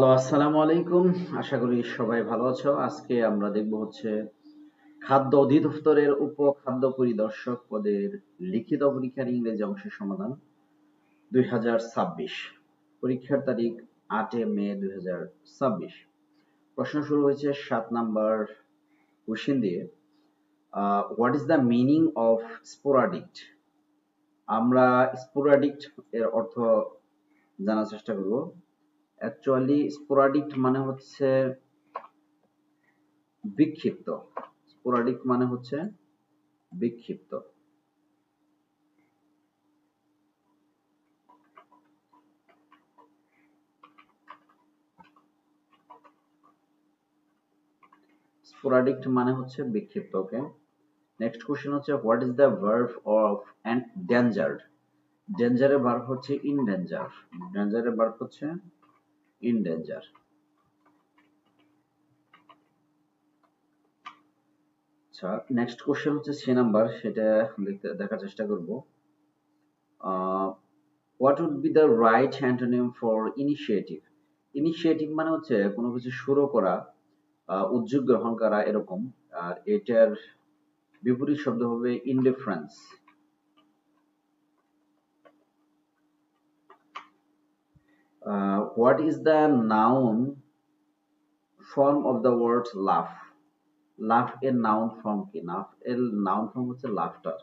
Hello, আসসালামু আলাইকুম। আশা করি সবাই ভালো আছো। আজকে আমরা দেখব হচ্ছে খাদ্য অধিদপ্তরের উপখাদ্য পরিদর্শক পদের লিখিত পরীক্ষার ইংরেজি অংশের সমাধান 2026। পরীক্ষার তারিখ 8 মে 2026। প্রশ্ন শুরু হয়েছে 7 নাম্বার কোশ্চেন দিয়ে। What is the meaning of sporadic? আমরা স্পোরাডিক এর অর্থ জানার চেষ্টা করব। অ্যাকচুয়ালি স্পোরাডিক মানে হচ্ছে বিক্ষিপ্ত। স্পোরাডিক মানে হচ্ছে বিক্ষিপ্ত। স্পোরাডিক মানে হচ্ছে বিক্ষিপ্ত। ওকে, নেক্সট কোশ্চেন হচ্ছে what is the verb of endangered? ডেঞ্জারের ভার্ব হচ্ছে ইনডেঞ্জার। ডেঞ্জারের ভার্ব হচ্ছে ইনডেঞ্জার। আচ্ছা, নেক্সট কোশ্চেন হচ্ছে 6 নাম্বার, সেটা দেখার চেষ্টা করব। What would be the right antonym for initiative? Initiative মানে হচ্ছে কোনো কিছু শুরু করা, উদ্যোগ গ্রহণ করা, এরকম। আর এটার বিপরীত শব্দ হবে indifference. What is the noun form of the word laugh? Laugh এর নাউন ফর্ম কি? লাফ এর নাউন ফর্ম হচ্ছে লাফটার।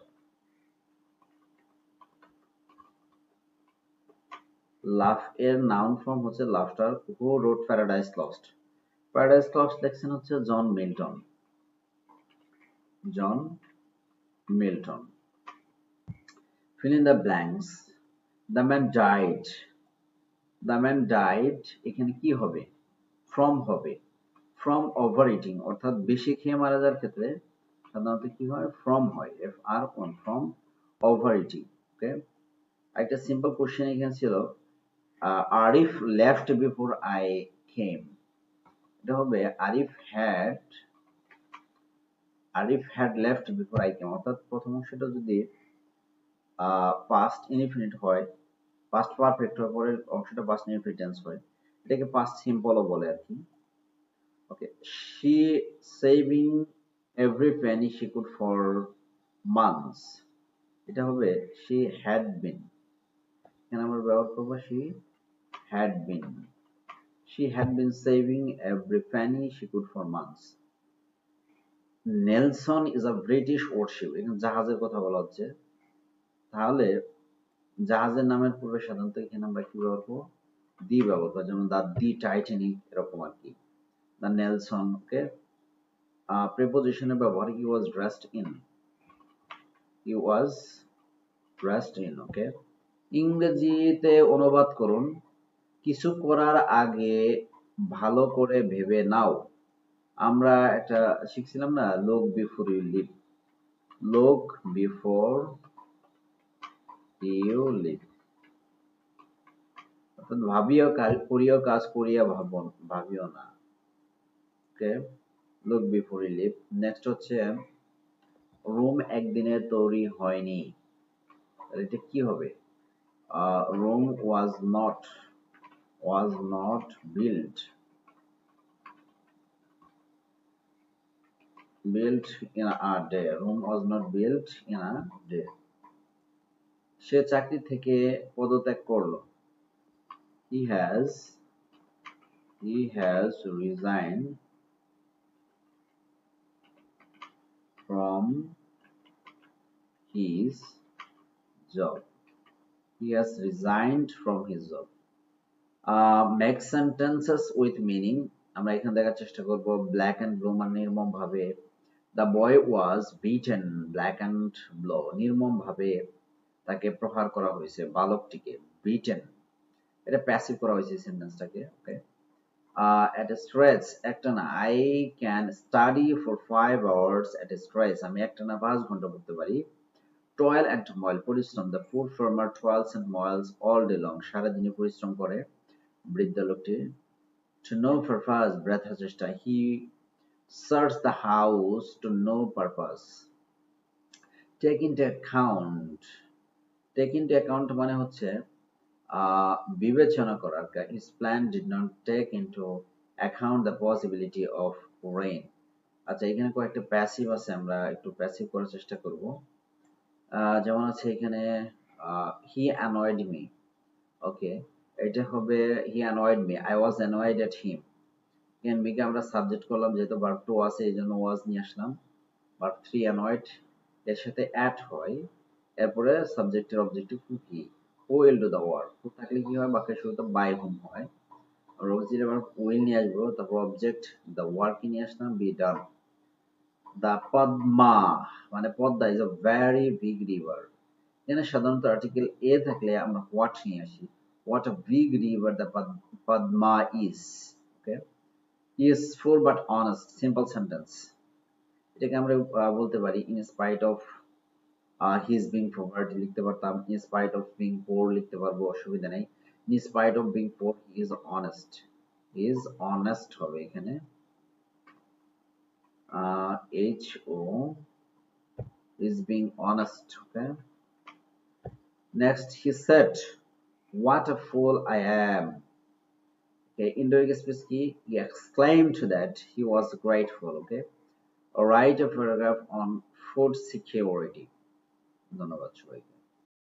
লাফ এর নাউন ফর্ম হচ্ছে laughter. Who wrote paradise lost? Paradise lost লেখছেন হচ্ছে John Milton. John Milton. fill in the blanks. the man died the man died এখানে কি হবে? from হবে। from overeating অর্থাৎ বেশি খেয়ে মারা যাওয়ার ক্ষেত্রে সাধারণত কি হয়? from হয়। FR1 from overeating। ওকে, একটা সিম্পল কোশ্চেন এখানে ছিল, Arif left before I came। এটা হবে Arif had left before I came। অর্থাৎ প্রথম অংশটা যদি past indefinite হয়, past perfect হওয়ার পরের অংশটা past indefinite tense হয়, এটাকে past simple বলে আর কি। ওকে, she saving every penny she could for months। এটা হবে she had been। এখানে আমরা ব্যবহার করব she had been saving every penny she could for months। Nelson is a British warship। এখানে জাহাজের কথা বলা হচ্ছে, তাহলে জাহাজের নামের পূর্বে সাধারণত এখানে আমরা কি ব্যবহার করবো? দি ব্যবহার করবো, যেমন দি টাইটানিক, এরকম আর কি। The Nelson. ওকে, প্রিপোজিশনের ব্যবহার he was dressed in। ওকে, ইংরেজিতে অনুবাদ করুন। কিছু করার আগে ভালো করে ভেবে নাও। আমরা একটা শিখছিলাম না, look before you leap। look before you leap অর্থাৎ করিও কাজ করিয়া ভাবিও না। Okay, look before you leap। Next হচ্ছে রোম একদিনে তৈরি হয়নি। এটা কি হবে? Rome was not built in a day। Rome was not built in a day। সে চাকরি থেকে পদত্যাগ করলো। he has resigned from his job। he has resigned from his job। make sentences with meaning। আমরা এখানে দেখার চেষ্টা করব ব্ল্যাক এন্ড ব্লু মানে নির্মম ভাবে। The boy was beaten black and blue, নির্মম ভাবে তাকে প্রহার করা হয়েছে, বালকটিকে। বিটেন, এটা প্যাসিভ করা হয়েছে সেন্টেন্সটাকে। ওকে, at a stretch, একটানা। I can study for 5 hours at a stretch। আমি একটানা 5 ঘন্টা পড়তে পারি। toil and moil, পরিশ্রম। the poor farmer toils and moils all day long। সারাদিনে পরিশ্রম করে বৃদ্ধ লোকটি। to no purpose, ব্যর্থ চেষ্টা। he searched the house to no purpose। take into account মানে হচ্ছে বিবেচনা করার his plan did not take into account the possibility of rain. আচ্ছা, এখানে কয়েকটা প্যাসিভ আছে, আমরা একটু প্যাসিভ করার চেষ্টা করব। যেমন আছে এখানে he annoyed me, ওকে, এটা হবে he annoyed me, I was annoyed at him। এখানে কে আমরা সাবজেক্ট করলাম, যেহেতু ভার্ব টু আছে এই জন্য ওয়াজ নিয়ে আসলাম। ভার্ব থ্রি অ্যানয়েড এর সাথে অ্যাট হয়, এরপরে সাবজেক্টের অবজেক্টিভ কি, who will do the work, who থাকলে কি হয়, বাক্যের শুরুতে বাই হুম হয়, অক্সিলারি ভার্ব উইল নিয়ে আসবো, তারপর অবজেক্ট দ্য ওয়ার্ক নিয়ে আসলাম, বি ডান। দ্য পদ্মা মানে Padma is a very big river. এখানে সাধারণত আর্টিকেল এ থাকলে আমরা হোয়াট নিয়ে আসি, what a big river the Padma is. Okay, he is full but honest, simple sentence. এটাকে আমরা বলতে পারি in spite of he is being poverty লিখতে পারতাম, ইন স্পাইট অফ বিং পোর লিখতে পারবো, অসুবিধা নেই। In spite of being poor he is honest, he is honest হবে এখানে, H O is being honest. Okay, next he said what a fool I am. Okay, indirect speech key, he exclaimed that he was grateful. Okay, write a paragraph on food security. ধন্যবাদ সবাইকে।